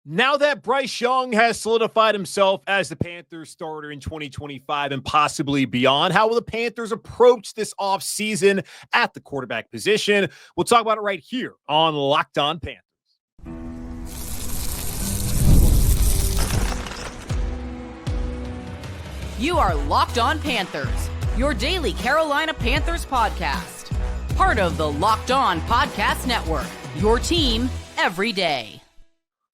Now that Bryce Young has solidified himself as the Panthers starter in 2025 and possibly beyond, how will the Panthers approach this offseason at the quarterback position? We'll talk about it right here on Locked On Panthers. You are Locked On Panthers, your daily Carolina Panthers podcast. Part of the Locked On Podcast Network, your team every day.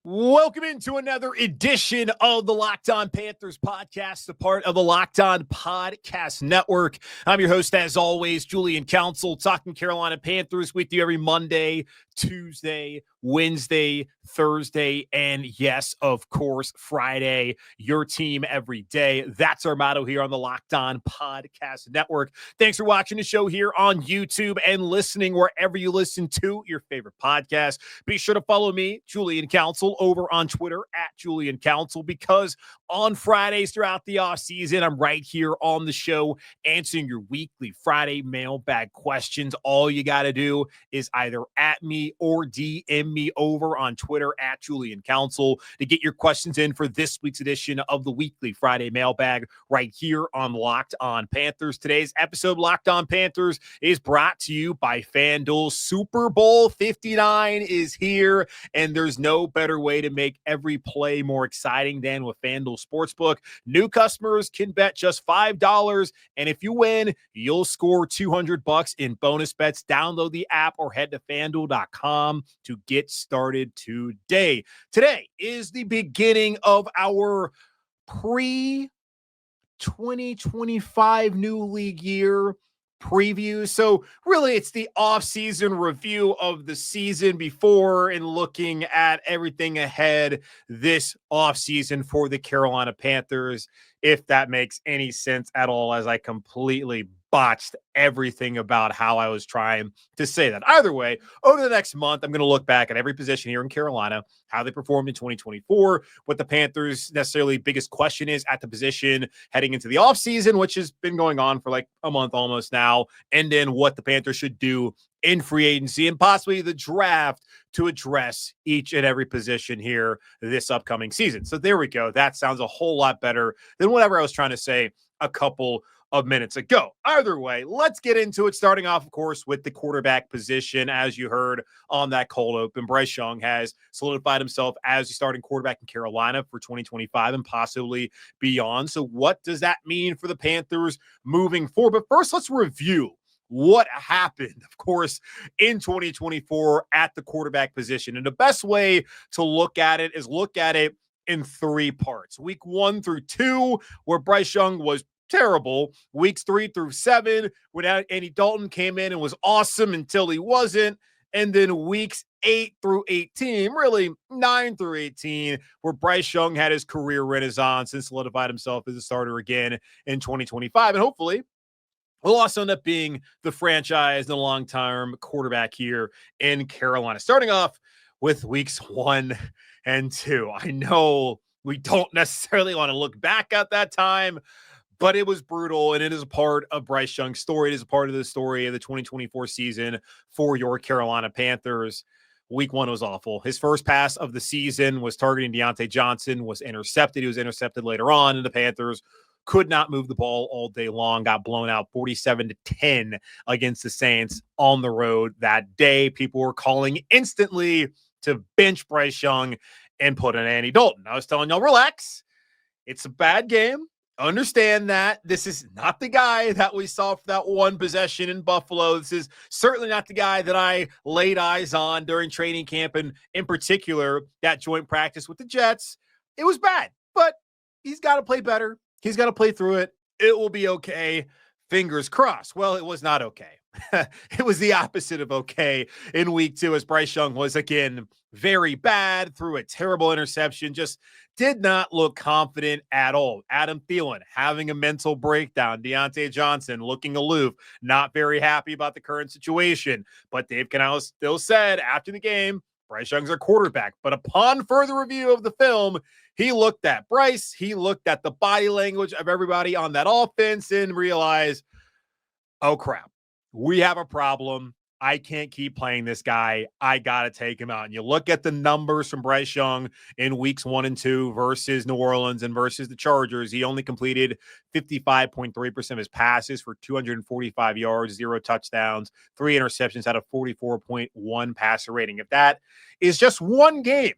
Welcome into another edition of the Locked On Panthers podcast, a part of the Locked On Podcast Network. I'm your host, as always, Julian Council, talking Carolina Panthers with you every Monday, Tuesday, Wednesday, Thursday, and yes, of course, Friday. Your team every day. That's our motto here on the Locked On Podcast Network. Thanks for watching the show here on YouTube and listening wherever you listen to your favorite podcast. Be sure to follow me, Julian Council, over on Twitter at Julian Council, because on Fridays throughout the offseason, I'm right here on the show answering your weekly Friday mailbag questions. All you got to do is either at me or DM me over on Twitter at Julian Council to get your questions in for this week's edition of the weekly Friday mailbag right here on Locked On Panthers. Today's episode, Locked On Panthers, is brought to you by FanDuel. Super Bowl 59 is here, and there's no better way to make every play more exciting than with FanDuel Sportsbook. New customers can bet just $5, and if you win, you'll score $200 in bonus bets. Download the app or head to FanDuel.com to get started today. Today is the beginning of our pre-2025 new league year preview. So really, it's the offseason review of the season before and looking at everything ahead this offseason for the Carolina Panthers, if that makes any sense at all, as I completely botched everything about how I was trying to say that. Either way, over the next month, I'm going to look back at every position here in Carolina, how they performed in 2024, what the Panthers' necessarily biggest question is at the position heading into the offseason, which has been going on for like a month almost now, and then what the Panthers should do in free agency and possibly the draft to address each and every position here this upcoming season. So there we go. That sounds a whole lot better than whatever I was trying to say a couple of minutes ago. Either way, let's get into it. Starting off, of course, with the quarterback position. As you heard on that cold open, Bryce Young has solidified himself as the starting quarterback in Carolina for 2025 and possibly beyond. So what does that mean for the Panthers moving forward? But first, let's review what happened, of course, in 2024 at the quarterback position. And the best way to look at it is look at it in three parts. Week 1 through 2, where Bryce Young was terrible. Weeks 3 through 7, when Andy Dalton came in and was awesome until he wasn't. And then weeks 8 through 18, really 9 through 18, where Bryce Young had his career renaissance and solidified himself as a starter again in 2025. And hopefully will also end up being the franchise and the long-term quarterback here in Carolina. Starting off with weeks 1 and 2. I know we don't necessarily want to look back at that time, but it was brutal, and it is a part of Bryce Young's story. It is a part of the story of the 2024 season for your Carolina Panthers. Week 1 was awful. His first pass of the season was targeting Deontay Johnson, was intercepted. He was intercepted later on, and the Panthers could not move the ball all day long, got blown out 47-10 against the Saints on the road that day. People were calling instantly to bench Bryce Young and put in Andy Dalton. I was telling y'all, relax. It's a bad game. Understand that this is not the guy that we saw for that one possession in Buffalo. This is certainly not the guy that I laid eyes on during training camp, and in particular, that joint practice with the Jets. It was bad, but he's got to play better. He's got to play through it. It will be okay. Fingers crossed. Well, it was not okay. It was the opposite of okay in week 2, as Bryce Young was, again, very bad, threw a terrible interception, just did not look confident at all. Adam Thielen having a mental breakdown. Deontay Johnson looking aloof, not very happy about the current situation. But Dave Canales still said after the game, Bryce Young's our quarterback. But upon further review of the film, he looked at Bryce, he looked at the body language of everybody on that offense and realized, oh crap, we have a problem. I can't keep playing this guy. I got to take him out. And you look at the numbers from Bryce Young in weeks 1 and 2 versus New Orleans and versus the Chargers. He only completed 55.3% of his passes for 245 yards, 0 touchdowns, 3 interceptions out of 44.1 passer rating. If that is just one game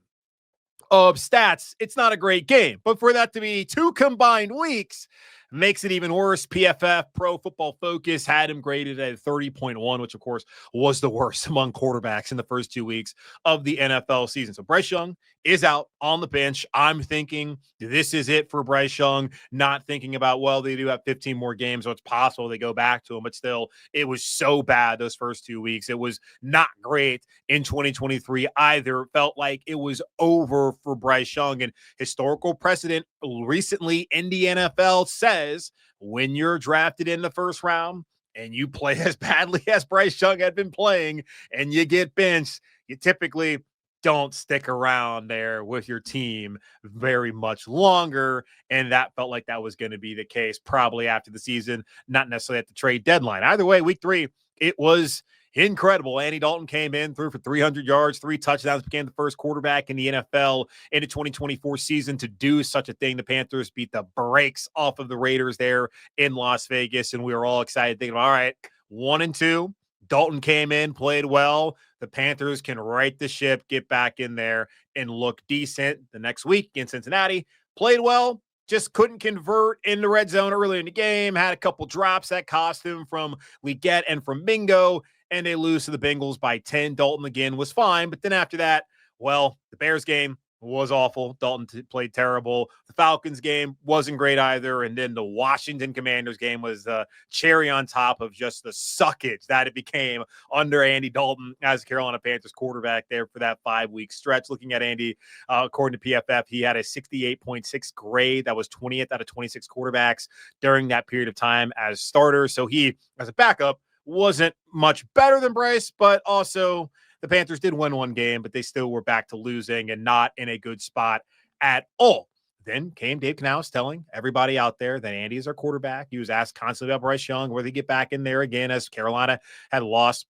of stats, it's not a great game. But for that to be 2 combined weeks makes it even worse. PFF, Pro Football Focus, had him graded at 30.1, which, of course, was the worst among quarterbacks in the first 2 weeks of the NFL season. So Bryce Young is out on the bench. I'm thinking this is it for Bryce Young, not thinking about, well, they do have 15 more games, so it's possible they go back to him. But still, it was so bad those first 2 weeks. It was not great in 2023 either. It felt like it was over for Bryce Young. And historical precedent recently in the NFL says when you're drafted in the first round and you play as badly as Bryce Young had been playing and you get benched, you typically don't stick around there with your team very much longer. And that felt like that was going to be the case probably after the season, not necessarily at the trade deadline. Either way, week 3, it was incredible. Andy Dalton came in, threw for 300 yards, 3 touchdowns, became the first quarterback in the NFL in the 2024 season to do such a thing. The Panthers beat the brakes off of the Raiders there in Las Vegas, and we were all excited thinking, all right, 1 and 2. Dalton came in, played well. The Panthers can right the ship, get back in there, and look decent. The next week in Cincinnati, played well, just couldn't convert in the red zone early in the game, had a couple drops that cost him from Leggett and from Mingo, and they lose to the Bengals by 10. Dalton again was fine, but then after that, well, the Bears game was awful. Dalton played terrible. The Falcons game wasn't great either. And then the Washington Commanders game was the cherry on top of just the suckage that it became under Andy Dalton as Carolina Panthers quarterback there for that 5-week stretch. Looking at Andy, according to PFF, he had a 68.6 grade. That was 20th out of 26 quarterbacks during that period of time as starter. So he, as a backup, wasn't much better than Bryce, but also the Panthers did win 1 game, but they still were back to losing and not in a good spot at all. Then came Dave Canales telling everybody out there that Andy is our quarterback. He was asked constantly about Bryce Young, whether he get back in there again, as Carolina had lost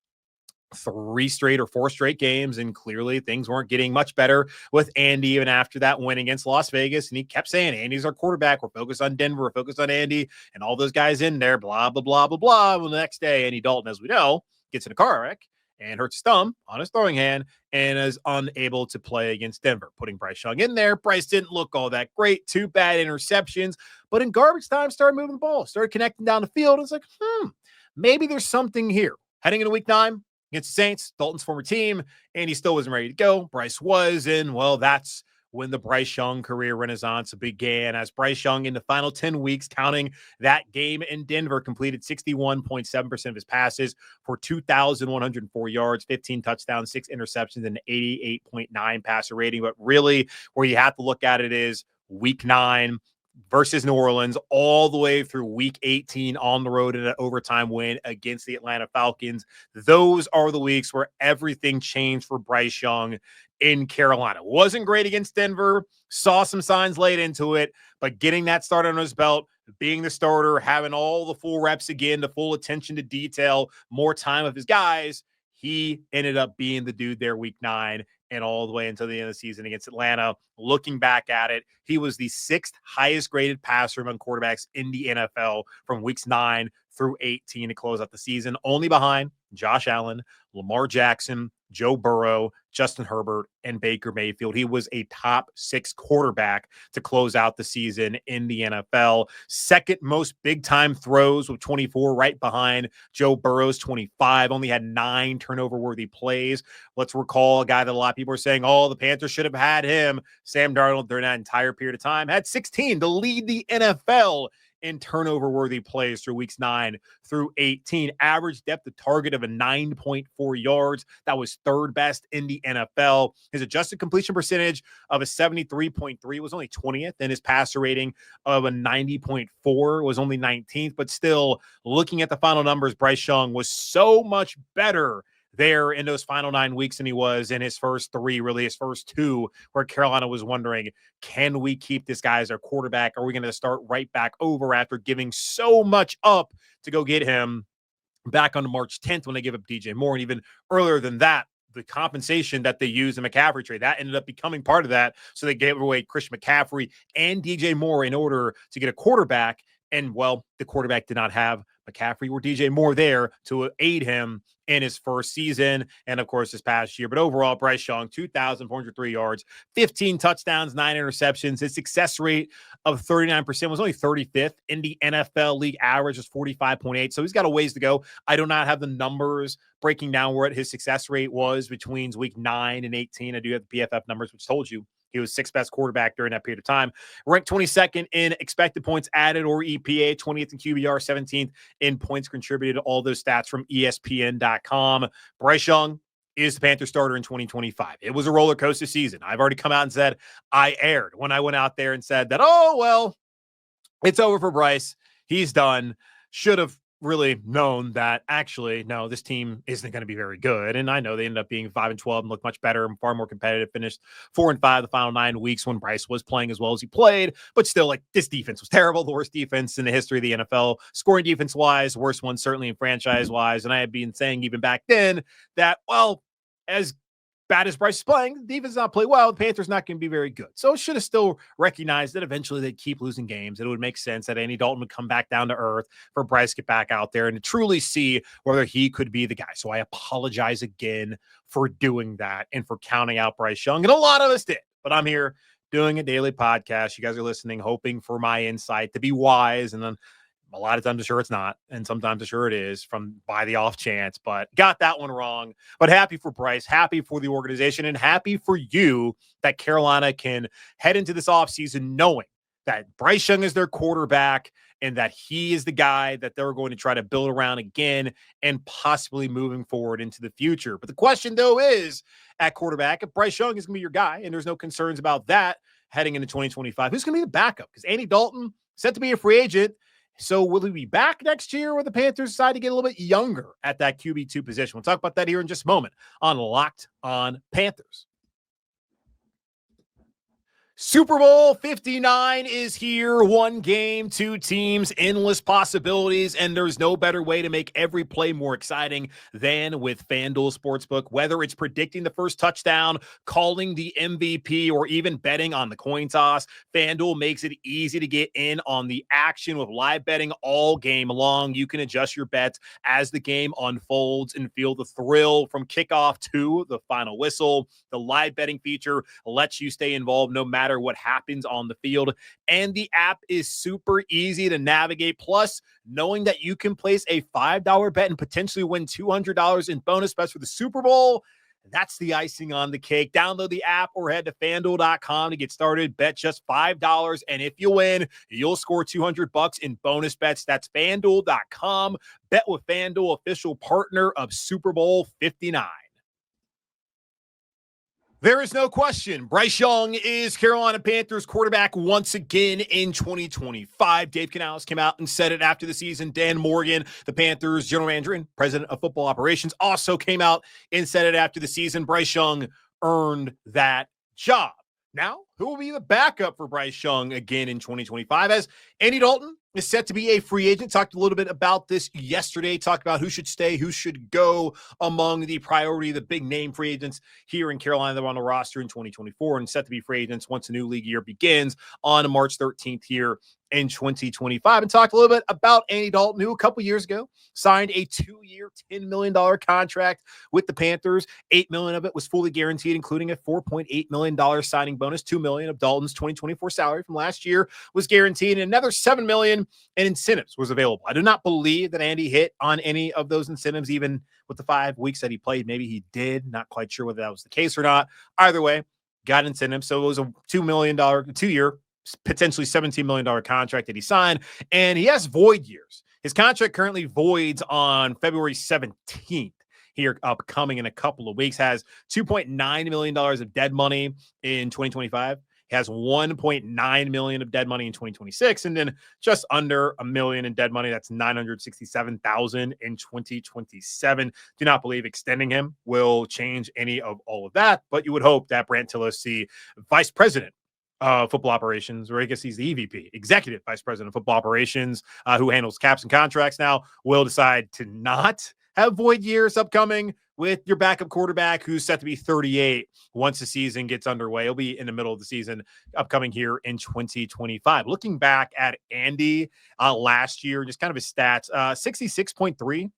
3 straight or 4 straight games, and clearly things weren't getting much better with Andy even after that win against Las Vegas. And he kept saying, Andy's our quarterback. We're focused on Denver. We're focused on Andy and all those guys in there, blah, blah, blah, blah, blah. Well, the next day, Andy Dalton, as we know, gets in a car wreck and hurts his thumb on his throwing hand and is unable to play against Denver, putting Bryce Young in there. Bryce didn't look all that great. 2 bad interceptions, but in garbage time, started moving the ball, started connecting down the field. It's like, maybe there's something here. Heading into week 9 against the Saints, Dalton's former team, and he still wasn't ready to go. Bryce was, and well, that's when the Bryce Young career renaissance began, as Bryce Young in the final 10 weeks, counting that game in Denver, completed 61.7% of his passes for 2,104 yards, 15 touchdowns, 6 interceptions, and 88.9 passer rating. But really, where you have to look at it is week 9 versus New Orleans, all the way through week 18 on the road in an overtime win against the Atlanta Falcons. Those are the weeks where everything changed for Bryce Young in Carolina. Wasn't great against Denver, saw some signs late into it, but getting that start on his belt, being the starter, having all the full reps again, the full attention to detail, more time of his guys, he ended up being the dude there week 9 and all the way until the end of the season against Atlanta. Looking back at it, he was the 6th highest graded passer among quarterbacks in the NFL from weeks 9 through 18 to close out the season, only behind Josh Allen, Lamar Jackson, Joe Burrow, Justin Herbert, and Baker Mayfield. He was a top 6 quarterback to close out the season in the NFL. Second most big-time throws with 24, right behind Joe Burrow's 25. Only had 9 turnover-worthy plays. Let's recall a guy that a lot of people are saying, oh, the Panthers should have had him. Sam Darnold, during that entire period of time, had 16 to lead the NFL in turnover-worthy plays through weeks 9 through 18. Average depth of target of a 9.4 yards. That was 3rd best in the NFL. His adjusted completion percentage of a 73.3 was only 20th, and his passer rating of a 90.4 was only 19th. But still, looking at the final numbers, Bryce Young was so much better there in those final 9 weeks than he was in his first 3, really his first 2, where Carolina was wondering, can we keep this guy as our quarterback? Are we going to start right back over after giving so much up to go get him? back on March 10th when they gave up DJ Moore. And even earlier than that, the compensation that they used in McCaffrey trade, that ended up becoming part of that. So they gave away Christian McCaffrey and DJ Moore in order to get a quarterback. And, well, the quarterback did not have McCaffrey or DJ Moore there to aid him in his first season and, of course, this past year. But overall, Bryce Young, 2,403 yards, 15 touchdowns, 9 interceptions. His success rate of 39% was only 35th in the NFL league average was 45.8. So he's got a ways to go. I do not have the numbers breaking down what his success rate was between week 9 and 18. I do have the PFF numbers, which told you he was sixth best quarterback during that period of time. Ranked 22nd in expected points added or EPA, 20th in QBR, 17th in points contributed. All those stats from ESPN.com. Bryce Young is the Panther starter in 2025. It was a roller coaster season. I've already come out and said I erred when I went out there and said that, oh, well, it's over for Bryce. He's done. Should have really known that actually, no, this team isn't going to be very good. And I know they ended up being 5-12 and looked much better and far more competitive, finished 4-5 the final 9 weeks when Bryce was playing as well as he played. But still, like, this defense was terrible, the worst defense in the history of the NFL, scoring defense wise, worst one certainly in franchise wise. And I had been saying even back then that, well, as bad as Bryce is playing, the defense not play well, the Panthers not going to be very good. So it should have still recognized that eventually they'd keep losing games. It would make sense that Andy Dalton would come back down to earth for Bryce to get back out there and to truly see whether he could be the guy. So I apologize again for doing that and for counting out Bryce Young. And a lot of us did, but I'm here doing a daily podcast. You guys are listening, hoping for my insight to be wise. And then a lot of times I'm sure it's not, and sometimes I'm sure it is from by the off chance, but got that one wrong. But happy for Bryce, happy for the organization, and happy for you that Carolina can head into this offseason knowing that Bryce Young is their quarterback and that he is the guy that they're going to try to build around again and possibly moving forward into the future. But the question, though, is at quarterback, if Bryce Young is going to be your guy, and there's no concerns about that heading into 2025, who's going to be the backup? Because Andy Dalton set to be a free agent. So will he be back next year, or the Panthers decide to get a little bit younger at that QB2 position? We'll talk about that here in just a moment on Locked on Panthers. Super Bowl 59 is here. One game, two teams, endless possibilities, and there's no better way to make every play more exciting than with FanDuel Sportsbook. Whether it's predicting the first touchdown, calling the MVP, or even betting on the coin toss, FanDuel makes it easy to get in on the action with live betting all game long. You can adjust your bets as the game unfolds and feel the thrill from kickoff to the final whistle. The live betting feature lets you stay involved no matter what happens on the field, and the app is super easy to navigate. Plus, knowing that you can place a $5 bet and potentially win $200 in bonus bets for the Super Bowl, that's the icing on the cake. Download the app or head to FanDuel.com to get started. Bet just $5, and if you win, you'll score $200 in bonus bets. That's FanDuel.com. Bet with FanDuel, official partner of Super Bowl 59. There is no question. Bryce Young is Carolina Panthers quarterback once again in 2025. Dave Canales came out and said it after the season. Dan Morgan, the Panthers general manager and president of football operations, also came out and said it after the season. Bryce Young earned that job. Now, who will be the backup for Bryce Young again in 2025? As Andy Dalton is set to be a free agent. Talked a little bit about this yesterday. Talked about who should stay, who should go among the priority, the big name free agents here in Carolina that are on the roster in 2024 and set to be free agents once the new league year begins on March 13th here in 2025. And talked a little bit about Andy Dalton, who a couple years ago signed a 2-year, $10 million contract with the Panthers. $8 million of it was fully guaranteed, including a $4.8 million signing bonus. $2 million of Dalton's 2024 salary from last year was guaranteed, and another $7 million in incentives was available. I do not believe that Andy hit on any of those incentives, even with the 5 weeks that he played. Maybe he did. Not quite sure whether that was the case or not. Either way, got incentives. So it was a $2 million, 2-year, potentially $17 million contract that he signed, and he has void years. His contract currently voids on February 17th. Here upcoming in a couple of weeks, has $2.9 million of dead money in 2025. He has $1.9 million of dead money in 2026, and then just under $1 million in dead money. That's $967,000 in 2027. Do not believe extending him will change any of all of that, but you would hope that Brant Tillis, the vice president football operations, or I guess he's the EVP, Executive Vice President of Football Operations, who handles caps and contracts now, will decide to not have void years upcoming with your backup quarterback who's set to be 38 once the season gets underway. He'll be in the middle of the season upcoming here in 2025. Looking back at Andy last year, just kind of his stats, 66.3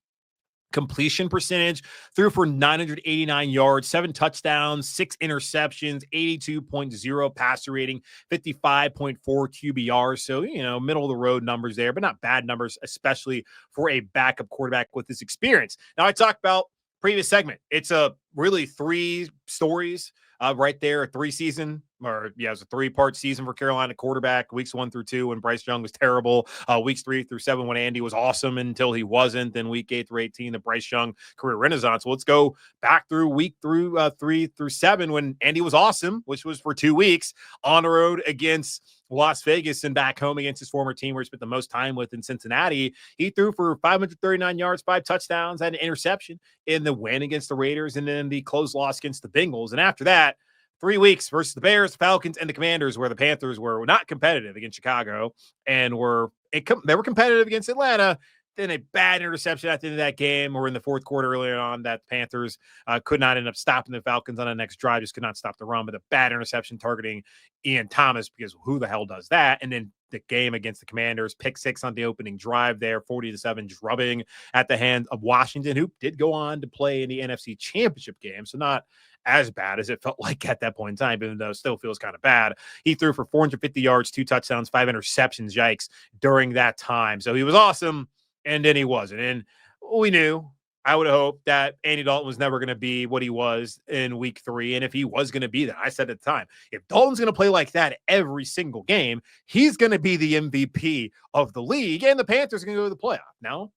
completion percentage, threw for 989 yards, 7 touchdowns, 6 interceptions, 82.0 passer rating, 55.4 QBR. So, middle of the road numbers there, but not bad numbers, especially for a backup quarterback with this experience. Now, I talked about previous segment. It's really 3 stories right there, a 3-season, or it was a 3-part season for Carolina quarterback, weeks 1 through 2 when Bryce Young was terrible, weeks 3 through 7 when Andy was awesome until he wasn't, then week 8 through 18, the Bryce Young career renaissance. Well, let's go back through week 3 through 7 when Andy was awesome, which was for 2 weeks on the road against Las Vegas and back home against his former team where he spent the most time with in Cincinnati. He threw for 539 yards, 5 touchdowns, had an interception in the win against the Raiders, and then the close loss against the Bengals. And after that, 3 weeks versus the Bears, Falcons, and the Commanders, where the Panthers were not competitive against Chicago and they were competitive against Atlanta. Then a bad interception at the end of that game, or in the fourth quarter earlier on, that the Panthers could not end up stopping the Falcons on the next drive, just could not stop the run, but a bad interception targeting Ian Thomas, because who the hell does that? And then the game against the Commanders, pick 6 on the opening drive there, 40-7 drubbing at the hand of Washington, who did go on to play in the NFC Championship game. So not as bad as it felt like at that point in time, even though it still feels kind of bad. He threw for 450 yards, 2 touchdowns, 5 interceptions, yikes, during that time. So he was awesome, and then he wasn't. And we knew, I would have hoped, that Andy Dalton was never going to be what he was in week 3. And if he was going to be that, I said at the time, if Dalton's going to play like that every single game, he's going to be the MVP of the league, and the Panthers are going to go to the playoff. Now,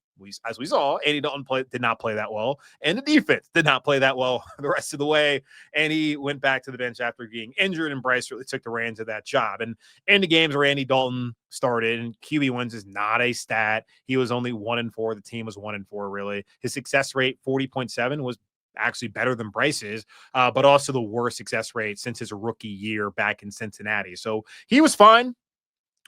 as we saw, Andy Dalton did not play that well, and the defense did not play that well the rest of the way, and he went back to the bench after being injured, and Bryce really took the reins of that job. And in the games where Andy Dalton started, and QB wins is not a stat, he was only 1-4. The team was 1-4, really. His success rate, 40.7, was actually better than Bryce's, but also the worst success rate since his rookie year back in Cincinnati. So he was fine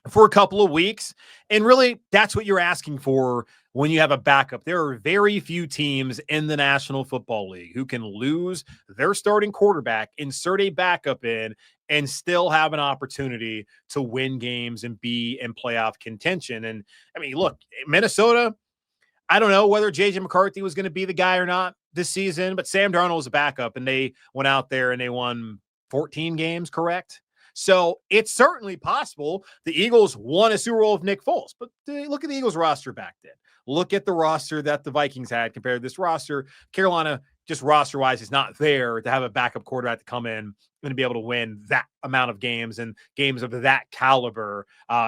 for a couple of weeks. And really, that's what you're asking for when you have a backup. There are very few teams in the National Football League who can lose their starting quarterback, insert a backup in, and still have an opportunity to win games and be in playoff contention. And I mean, look, Minnesota, I don't know whether J.J. McCarthy was going to be the guy or not this season, but Sam Darnold was a backup, and they went out there and they won 14 games, correct? So it's certainly possible the Eagles won a Super Bowl with Nick Foles, but look at the Eagles roster back then. Look at the roster that the Vikings had compared to this roster. Carolina, just roster-wise, is not there to have a backup quarterback to come in and be able to win that amount of games and games of that caliber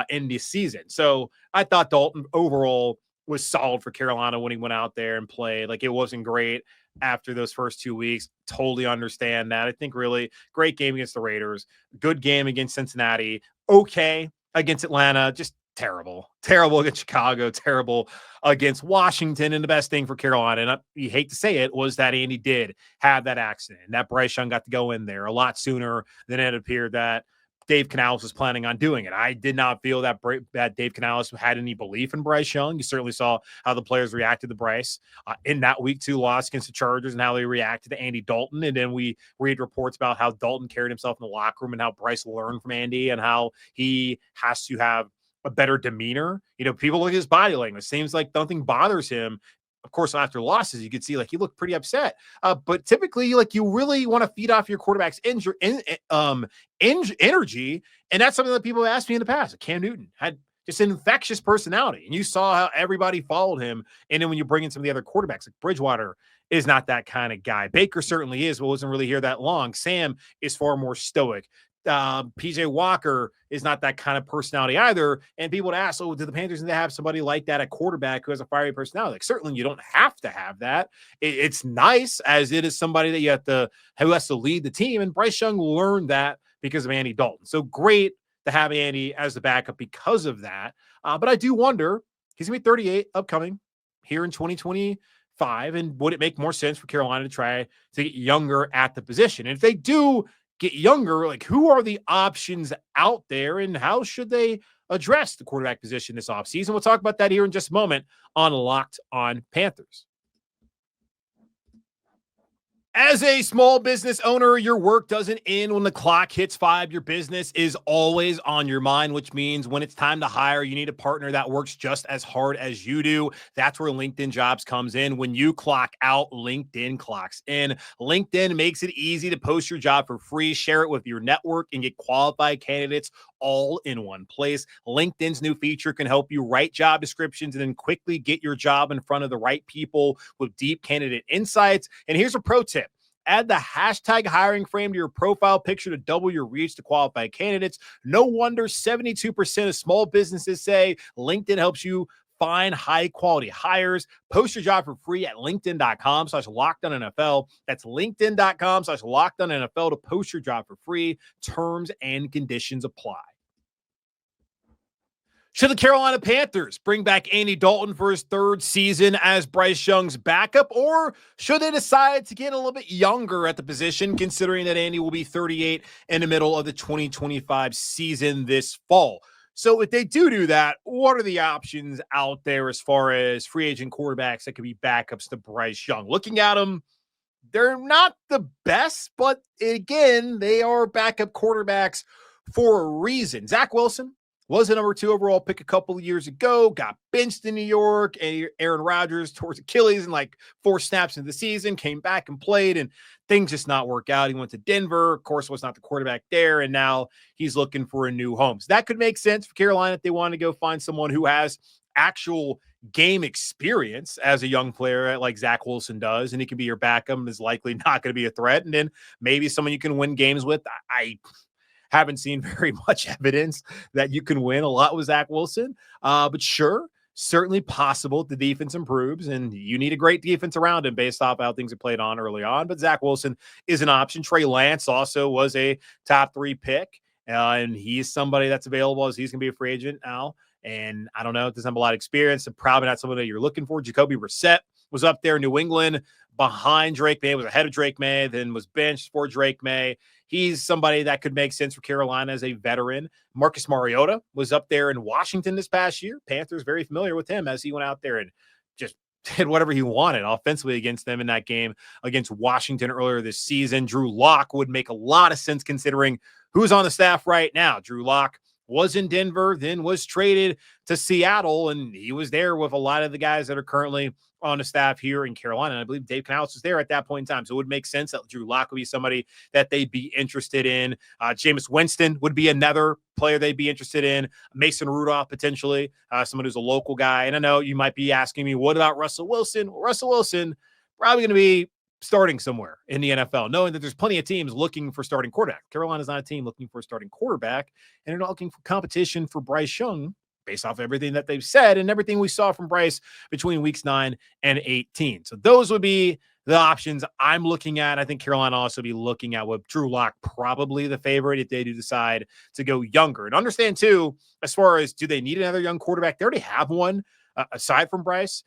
in this season. So I thought Dalton overall was solid for Carolina when he went out there and played. Like, it wasn't great after those first 2 weeks. Totally understand that. I think really great game against the Raiders, good game against Cincinnati, okay against Atlanta, just terrible against Chicago, terrible against Washington. And the best thing for Carolina, and you hate to say it, was that Andy did have that accident, and that Bryce Young got to go in there a lot sooner than it appeared that Dave Canales was planning on doing it. I did not feel that Dave Canales had any belief in Bryce Young. You certainly saw how the players reacted to Bryce in that week 2 loss against the Chargers, and how they reacted to Andy Dalton. And then we read reports about how Dalton carried himself in the locker room, and how Bryce learned from Andy, and how he has to have a better demeanor. People look at his body language. Seems like nothing bothers him. Of course, after losses, you could see he looked pretty upset. But typically, you really want to feed off your quarterback's energy. And that's something that people have asked me in the past. Cam Newton had just an infectious personality, and you saw how everybody followed him. And then when you bring in some of the other quarterbacks, like Bridgewater is not that kind of guy. Baker certainly is, but wasn't really here that long. Sam is far more stoic. PJ Walker is not that kind of personality either. And people would ask, do the Panthers need to have somebody like that at quarterback who has a fiery personality? Certainly you don't have to have that. It's nice, as it is somebody that who has to lead the team. And Bryce Young learned that because of Andy Dalton. So great to have Andy as the backup because of that. But I do wonder, he's going to be 38 upcoming here in 2025. And would it make more sense for Carolina to try to get younger at the position? And if they do get younger, like who are the options out there and how should they address the quarterback position this offseason? We'll talk about that here in just a moment on Locked On Panthers. As a small business owner, your work doesn't end when the clock hits 5. Your business is always on your mind, which means when it's time to hire, you need a partner that works just as hard as you do. That's where LinkedIn Jobs comes in. When you clock out, LinkedIn clocks in. LinkedIn makes it easy to post your job for free, share it with your network, and get qualified candidates all in one place. LinkedIn's new feature can help you write job descriptions and then quickly get your job in front of the right people with deep candidate insights. And here's a pro tip. Add the hashtag hiring frame to your profile picture to double your reach to qualified candidates. No wonder 72% of small businesses say LinkedIn helps you find high quality hires. Post your job for free at linkedin.com/lockedonnfl. That's linkedin.com/lockedonnfl to post your job for free. Terms and conditions apply. Should the Carolina Panthers bring back Andy Dalton for his 3rd season as Bryce Young's backup, or should they decide to get a little bit younger at the position, considering that Andy will be 38 in the middle of the 2025 season this fall? So if they do that, what are the options out there as far as free agent quarterbacks that could be backups to Bryce Young? Looking at them, they're not the best, but again, they are backup quarterbacks for a reason. Zach Wilson was a number 2 overall pick a couple of years ago, got benched in New York. Aaron Rodgers tore his Achilles in like 4 snaps into the season, came back and played, and things just not work out. He went to Denver, of course, was not the quarterback there, and now he's looking for a new home. So that could make sense for Carolina if they want to go find someone who has actual game experience as a young player like Zach Wilson does, and he can be your backup, is likely not going to be a threat, and then maybe someone you can win games with. I haven't seen very much evidence that you can win a lot with Zach Wilson. But sure, certainly possible. The defense improves, and you need a great defense around him based off how things are played on early on. But Zach Wilson is an option. Trey Lance also was a top 3 pick, and he's somebody that's available as he's going to be a free agent now. And I don't know, doesn't have a lot of experience, and probably not someone that you're looking for. Jacoby Brissett was up there in New England behind Drake May, was ahead of Drake May, then was benched for Drake May. He's somebody that could make sense for Carolina as a veteran. Marcus Mariota was up there in Washington this past year. Panthers very familiar with him as he went out there and just did whatever he wanted offensively against them in that game against Washington earlier this season. Drew Lock would make a lot of sense considering who's on the staff right now. Drew Lock was in Denver, then was traded to Seattle, and he was there with a lot of the guys that are currently on the staff here in Carolina. And I believe Dave Canales was there at that point in time. So it would make sense that Drew Lock would be somebody that they'd be interested in. Jameis Winston would be another player they'd be interested in. Mason Rudolph, potentially, someone who's a local guy. And I know you might be asking me, what about Russell Wilson? Well, Russell Wilson probably going to be starting somewhere in the NFL, knowing that there's plenty of teams looking for starting quarterback. Carolina's not a team looking for a starting quarterback, and they're not looking for competition for Bryce Young based off everything that they've said and everything we saw from Bryce between weeks 9 and 18. So those would be the options I'm looking at. I think Carolina also be looking at with Drew Lock probably the favorite if they do decide to go younger. And understand too, as far as do they need another young quarterback? They already have one aside from Bryce.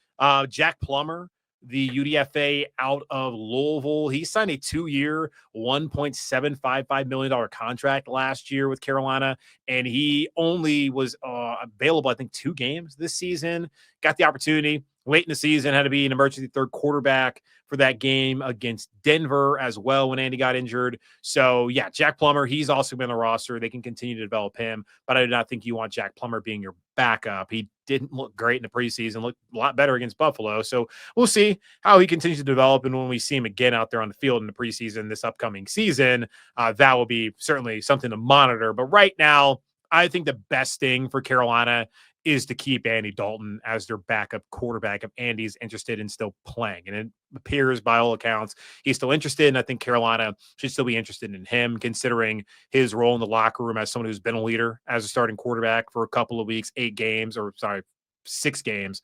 Jack Plummer, the UDFA out of Louisville. He signed a 2-year, $1.755 million contract last year with Carolina, and he only was available, I think, 2 games this season. Got the opportunity late in the season, had to be an emergency 3rd quarterback for that game against Denver as well when Andy got injured. So, yeah, Jack Plummer, he's also been on the roster. They can continue to develop him, but I do not think you want Jack Plummer being your backup. He didn't look great in the preseason, looked a lot better against Buffalo. So we'll see how he continues to develop. And when we see him again out there on the field in the preseason this upcoming season, that will be certainly something to monitor. But right now, I think the best thing for Carolina is to keep Andy Dalton as their backup quarterback if Andy's interested in still playing. And it appears by all accounts, he's still interested. And I think Carolina should still be interested in him, considering his role in the locker room as someone who's been a leader as a starting quarterback for a couple of weeks, 6 games.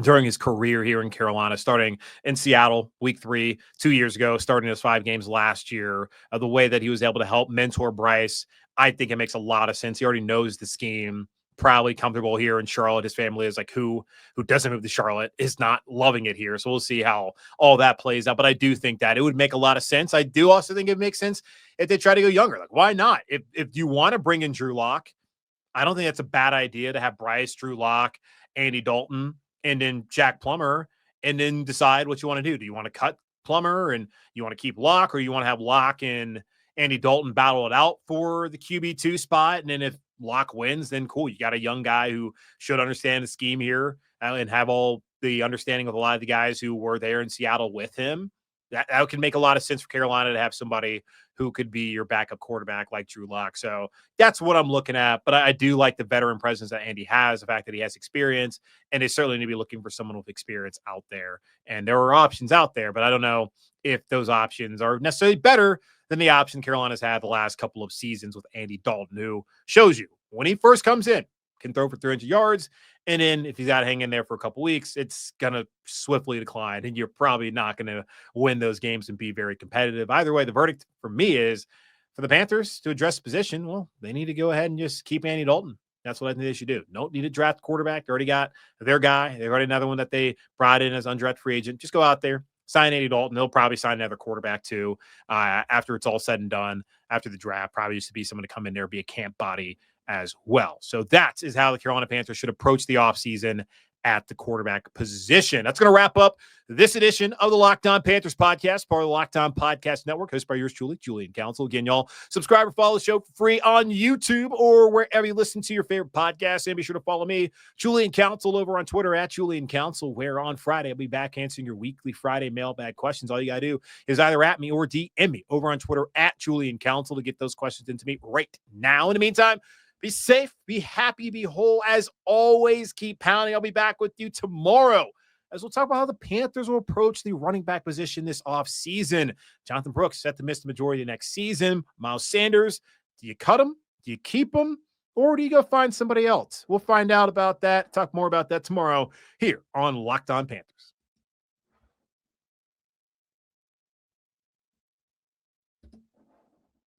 During his career here in Carolina, starting in Seattle week 3, 2 years ago, starting those 5 games last year, the way that he was able to help mentor Bryce, I think it makes a lot of sense. He already knows the scheme. probably comfortable here in Charlotte. His family is like who doesn't move to Charlotte is not loving it here. So we'll see how all that plays out. But I do think that it would make a lot of sense. I do also think it makes sense if they try to go younger. Like, why not? If you want to bring in Drew Lock, I don't think that's a bad idea to have Bryce, Drew Lock, Andy Dalton, and then Jack Plummer, and then decide what you want to do. Do you want to cut Plummer and you want to keep Lock, or you want to have Lock and Andy Dalton battle it out for the QB2 spot? And then if Lock wins, then cool. You got a young guy who should understand the scheme here and have all the understanding of a lot of the guys who were there in Seattle with him. That can make a lot of sense for Carolina to have somebody who could be your backup quarterback like Drew Lock. So that's what I'm looking at. But I do like the veteran presence that Andy has, the fact that he has experience, and they certainly need to be looking for someone with experience out there. And there are options out there, but I don't know if those options are necessarily better than the option Carolina's had the last couple of seasons with Andy Dalton, who shows you when he first comes in, can throw for 300 yards. And then if he's got to hang in there for a couple weeks, it's going to swiftly decline. And you're probably not going to win those games and be very competitive. Either way, the verdict for me is for the Panthers to address the position, well, they need to go ahead and just keep Andy Dalton. That's what I think they should do. Don't need to draft quarterback. They already got their guy. They've already another one that they brought in as undrafted free agent. Just go out there, sign Andy Dalton. They'll probably sign another quarterback too after it's all said and done. After the draft, probably used to be someone to come in there, be a camp body as well. So that is how the Carolina Panthers should approach the offseason at the quarterback position. That's going to wrap up this edition of the Locked On Panthers podcast, part of the Locked On Podcast Network, hosted by yours truly, Julian Council. Again, y'all, subscribe or follow the show for free on YouTube or wherever you listen to your favorite podcasts. And be sure to follow me, Julian Council, over on Twitter at Julian Council, where on Friday I'll be back answering your weekly Friday mailbag questions. All you got to do is either at me or DM me over on Twitter at Julian Council to get those questions into me right now. In the meantime, be safe, be happy, be whole. As always, keep pounding. I'll be back with you tomorrow as we'll talk about how the Panthers will approach the running back position this offseason. Jonathan Brooks set to miss the majority of next season. Miles Sanders, do you cut him? Do you keep him? Or do you go find somebody else? We'll find out about that, talk more about that tomorrow here on Locked On Panthers.